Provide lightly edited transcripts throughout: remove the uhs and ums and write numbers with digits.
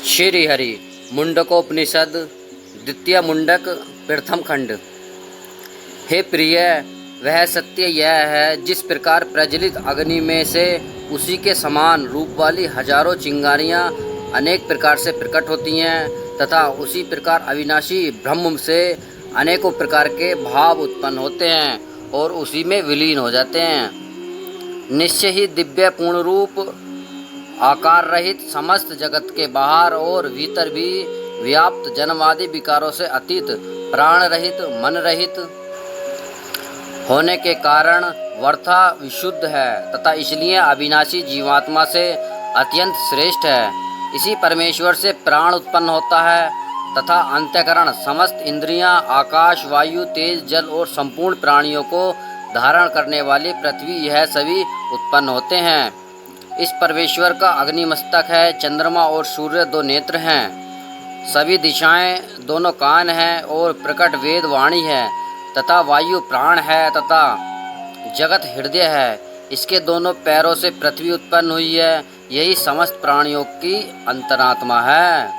श्री हरि मुंडकोपनिषद द्वितीय मुंडक प्रथम खंड। हे प्रिय, वह सत्य यह है जिस प्रकार प्रज्वलित अग्नि में से उसी के समान रूप वाली हजारों चिंगारियाँ अनेक प्रकार से प्रकट होती हैं तथा उसी प्रकार अविनाशी ब्रह्म से अनेकों प्रकार के भाव उत्पन्न होते हैं और उसी में विलीन हो जाते हैं। निश्चय ही दिव्य पूर्ण रूप आकार रहित समस्त जगत के बाहर और भीतर भी व्याप्त जन्मादि विकारों से अतीत प्राण रहित मन रहित होने के कारण वर्था विशुद्ध है तथा इसलिए अविनाशी जीवात्मा से अत्यंत श्रेष्ठ है। इसी परमेश्वर से प्राण उत्पन्न होता है तथा अंतःकरण समस्त इंद्रियां, आकाश, वायु, तेज, जल और संपूर्ण प्राणियों को धारण करने वाली पृथ्वी, यह सभी उत्पन्न होते हैं। इस परमेश्वर का अग्नि मस्तक है, चंद्रमा और सूर्य दो नेत्र हैं, सभी दिशाएं दोनों कान हैं और प्रकट वेद वाणी है तथा वायु प्राण है तथा जगत हृदय है। इसके दोनों पैरों से पृथ्वी उत्पन्न हुई है, यही समस्त प्राणियों की अंतरात्मा है।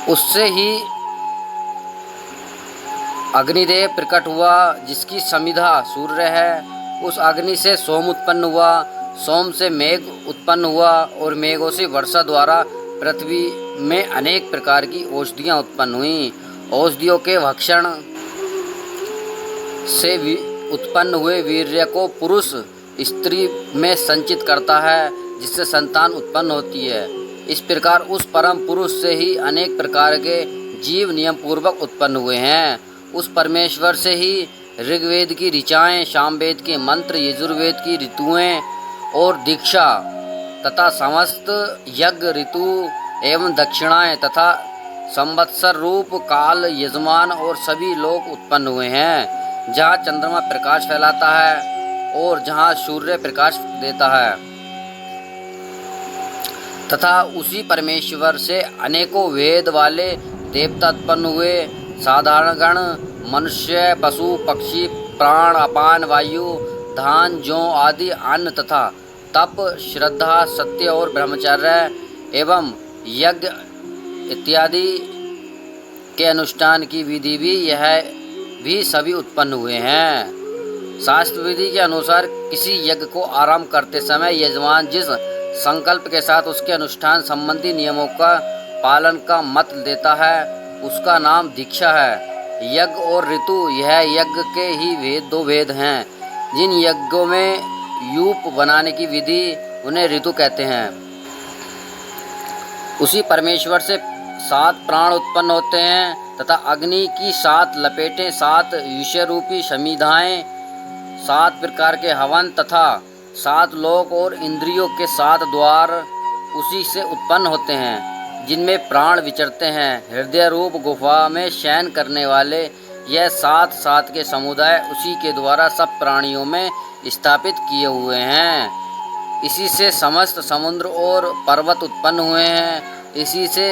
उससे ही अग्निदेव प्रकट हुआ जिसकी समिधा सूर्य है। उस अग्नि से सोम उत्पन्न हुआ, सोम से मेघ उत्पन्न हुआ और मेघों से वर्षा द्वारा पृथ्वी में अनेक प्रकार की औषधियाँ उत्पन्न हुईं। औषधियों के भक्षण से उत्पन्न हुए वीर्य को पुरुष स्त्री में संचित करता है जिससे संतान उत्पन्न होती है। इस प्रकार उस परम पुरुष से ही अनेक प्रकार के जीव नियम पूर्वक उत्पन्न हुए हैं। उस परमेश्वर से ही ऋग्वेद की ऋचाएँ, सामवेद के मंत्र, यजुर्वेद की ऋतुएँ और दीक्षा तथा समस्त यज्ञ, ऋतु एवं दक्षिणाएँ तथा संवत्सर रूप काल, यजमान और सभी लोग उत्पन्न हुए हैं। जहाँ चंद्रमा प्रकाश फैलाता है और जहाँ सूर्य प्रकाश देता है तथा उसी परमेश्वर से अनेकों वेद वाले देवता उत्पन्न हुए। साधारण गण, मनुष्य, पशु, पक्षी, प्राण, अपान वायु, धान, जौ आदि अन्न तथा तप, श्रद्धा, सत्य और ब्रह्मचर्य एवं यज्ञ इत्यादि के अनुष्ठान की विधि भी यह भी सभी उत्पन्न हुए हैं। शास्त्र विधि के अनुसार किसी यज्ञ को आरंभ करते समय यजमान जिस संकल्प के साथ उसके अनुष्ठान संबंधी नियमों का पालन का मत देता है उसका नाम दीक्षा है। यज्ञ और ऋतु, यह यज्ञ के ही दो भेद हैं। जिन यज्ञों में यूप बनाने की विधि, उन्हें ऋतु कहते हैं। उसी परमेश्वर से 7 प्राण उत्पन्न होते हैं तथा अग्नि की 7 लपेटें, 7 विषय रूपी समिधाएँ, 7 प्रकार के हवन तथा 7 लोक और इंद्रियों के 7 द्वार उसी से उत्पन्न होते हैं जिनमें प्राण विचरते हैं। हृदय रूप गुफा में शयन करने वाले यह 7 के समुदाय उसी के द्वारा सब प्राणियों में स्थापित किए हुए हैं। इसी से समस्त समुद्र और पर्वत उत्पन्न हुए हैं। इसी से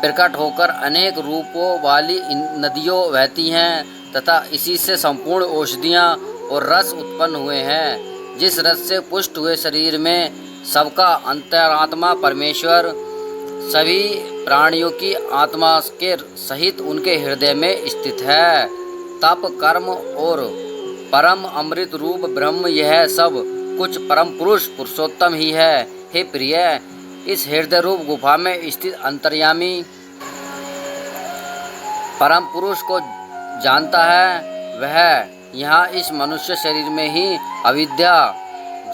प्रकट होकर अनेक रूपों वाली नदियों बहती हैं तथा इसी से संपूर्ण औषधियाँ और रस उत्पन्न हुए हैं। जिस रस से पुष्ट हुए शरीर में सबका अंतरात्मा परमेश्वर सभी प्राणियों की आत्मा के सहित उनके हृदय में स्थित है। तप, कर्म और परम अमृत रूप ब्रह्म, यह सब कुछ परम पुरुष पुरुषोत्तम ही है। हे प्रिय, इस हृदय रूप गुफा में स्थित अंतर्यामी परम पुरुष को जानता है वह यहाँ इस मनुष्य शरीर में ही अविद्या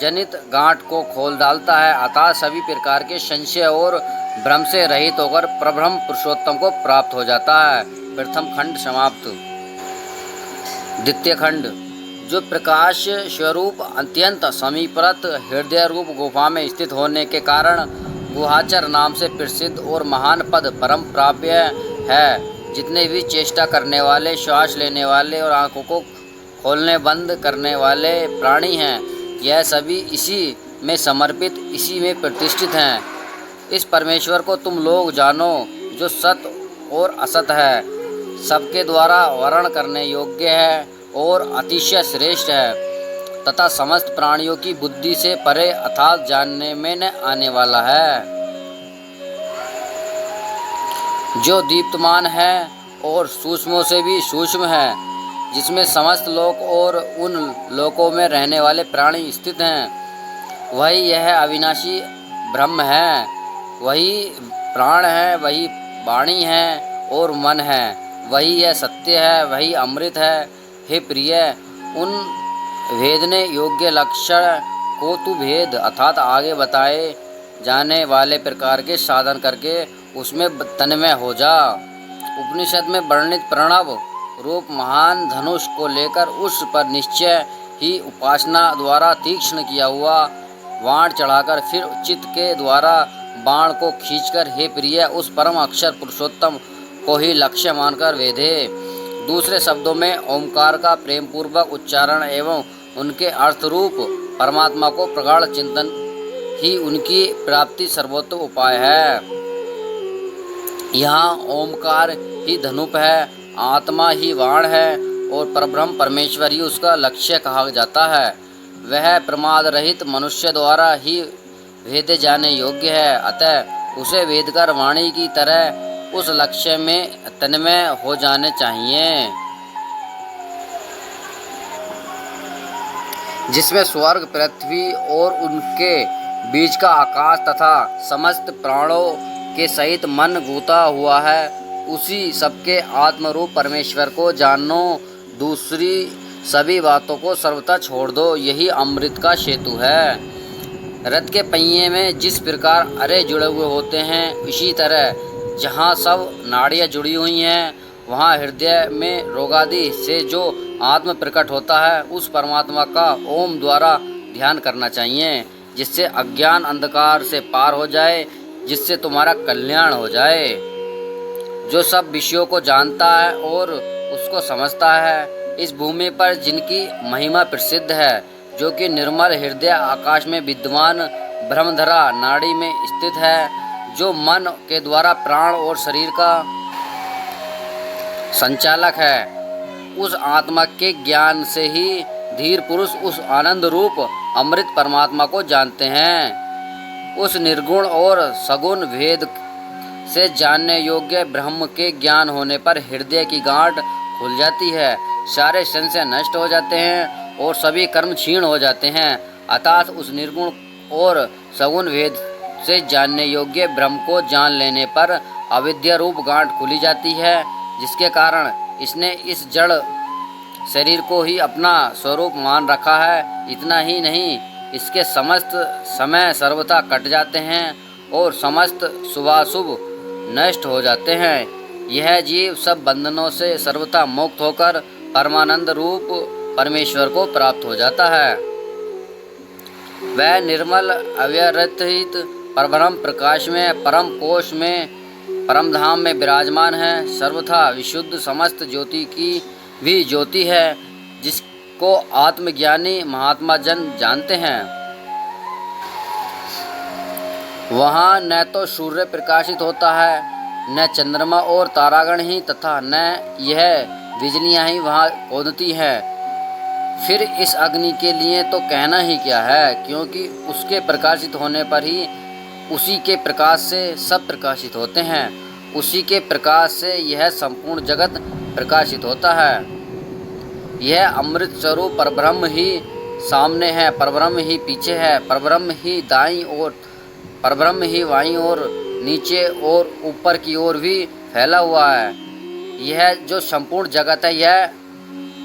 जनित गांठ को खोल डालता है, अतः सभी प्रकार के संशय और भ्रम से रहित होकर परब्रह्म पुरुषोत्तम को प्राप्त हो जाता है। प्रथम खंड समाप्त। द्वितीय खंड। जो प्रकाश स्वरूप अत्यंत समीपरत हृदय रूप गुफा में स्थित होने के कारण गुहाचर नाम से प्रसिद्ध और महान पद परम प्राप्य है। जितने भी चेष्टा करने वाले, श्वास लेने वाले और आंखों को खोलने बंद करने वाले प्राणी हैं, यह सभी इसी में समर्पित, इसी में प्रतिष्ठित हैं। इस परमेश्वर को तुम लोग जानो जो सत और असत है, सबके द्वारा वर्ण करने योग्य है और अतिशय श्रेष्ठ है तथा समस्त प्राणियों की बुद्धि से परे अर्थात जानने में न आने वाला है। जो दीप्तमान है और सूक्ष्मों से भी सूक्ष्म है, जिसमें समस्त लोक और उन लोकों में रहने वाले प्राणी स्थित हैं। वही यह अविनाशी ब्रह्म है, वही प्राण है, वही वाणी है और मन है, वही यह सत्य है, वही अमृत है। हे प्रिय, उन भेदने योग्य लक्षण को तू भेद अर्थात आगे बताए जाने वाले प्रकार के साधन करके उसमें तन्मय हो जा। उपनिषद में वर्णित प्रणव रूप महान धनुष को लेकर उस पर निश्चय ही उपासना द्वारा तीक्ष्ण किया हुआ बाण चढ़ाकर फिर चित्त के द्वारा बाण को खींचकर हे प्रिय उस परम अक्षर पुरुषोत्तम को ही लक्ष्य मानकर वेधे। दूसरे शब्दों में ओंकार का प्रेम पूर्वक उच्चारण एवं उनके अर्थ रूप परमात्मा को प्रगाढ़ चिंतन ही उनकी प्राप्ति सर्वोत्तम उपाय है। यहाँ ओंकार ही धनुप है, आत्मा ही बाण है और परब्रह्म परमेश्वर ही उसका लक्ष्य कहा जाता है। वह प्रमाद रहित मनुष्य द्वारा ही भेदे जाने योग्य है, अतः उसे वेदकर वाणी की तरह उस लक्ष्य में तन्मय हो जाने चाहिए, जिसमें स्वर्ग पृथ्वी और उनके बीच का आकाश तथा समस्त प्राणों के सहित मन गूथा हुआ है। उसी सबके आत्मरूप परमेश्वर को जानो, दूसरी सभी बातों को सर्वथा छोड़ दो, यही अमृत का सेतु है। रथ के पहिए में जिस प्रकार अरे जुड़े हुए होते हैं, इसी तरह जहाँ सब नाड़ियाँ जुड़ी हुई हैं, वहाँ हृदय में रोगादि से जो आत्म प्रकट होता है, उस परमात्मा का ओम द्वारा ध्यान करना चाहिए, जिससे अज्ञान अंधकार से पार हो जाए, जिससे तुम्हारा कल्याण हो जाए। जो सब विषयों को जानता है और उसको समझता है, इस भूमि पर जिनकी महिमा प्रसिद्ध है, जो कि निर्मल हृदय आकाश में विद्यमान ब्रह्मधरा नाड़ी में स्थित है, जो मन के द्वारा प्राण और शरीर का संचालक है, उस आत्मा के ज्ञान से ही धीर पुरुष उस आनंद रूप अमृत परमात्मा को जानते हैं। उस निर्गुण और सगुण भेद से जानने योग्य ब्रह्म के ज्ञान होने पर हृदय की गांठ खुल जाती है, सारे संशय नष्ट हो जाते हैं और सभी कर्म क्षीण हो जाते हैं। अर्थात उस निर्गुण और सगुण भेद से जानने योग्य ब्रह्म को जान लेने पर अविद्या रूप गांठ खुली जाती है, जिसके कारण इसने इस जड़ शरीर को ही अपना स्वरूप मान रखा है। इतना ही नहीं, इसके समस्त समय सर्वथा कट जाते हैं और समस्त शुभाशुभ नष्ट हो जाते हैं। यह जीव सब बंधनों से सर्वथा मुक्त होकर परमानंद रूप परमेश्वर को प्राप्त हो जाता है। वह निर्मल अव्यवहित परब्रह्म प्रकाश में परम कोश में परम धाम में विराजमान है, सर्वथा विशुद्ध समस्त ज्योति की भी ज्योति है, जिसको आत्मज्ञानी महात्मा जन जानते हैं। वहाँ न तो सूर्य प्रकाशित होता है, न चंद्रमा और तारागण ही, तथा न यह बिजलियाँ ही वहाँ कौंधती हैं। फिर इस अग्नि के लिए तो कहना ही क्या है, क्योंकि उसके प्रकाशित होने पर ही उसी के प्रकाश से सब प्रकाशित होते हैं, उसी के प्रकाश से यह संपूर्ण जगत प्रकाशित होता है। यह अमृत स्वरूप परब्रह्म ही सामने है, परब्रह्म ही पीछे है, परब्रह्म ही दाईं ओर, परब्रह्म ही बाईं ओर, नीचे और ऊपर की ओर भी फैला हुआ है। यह जो संपूर्ण जगत है, यह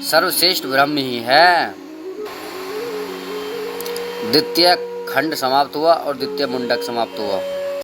सर्वश्रेष्ठ ब्रह्म ही है। द्वितीय खंड समाप्त हुआ और द्वितीय मुंडक समाप्त हुआ।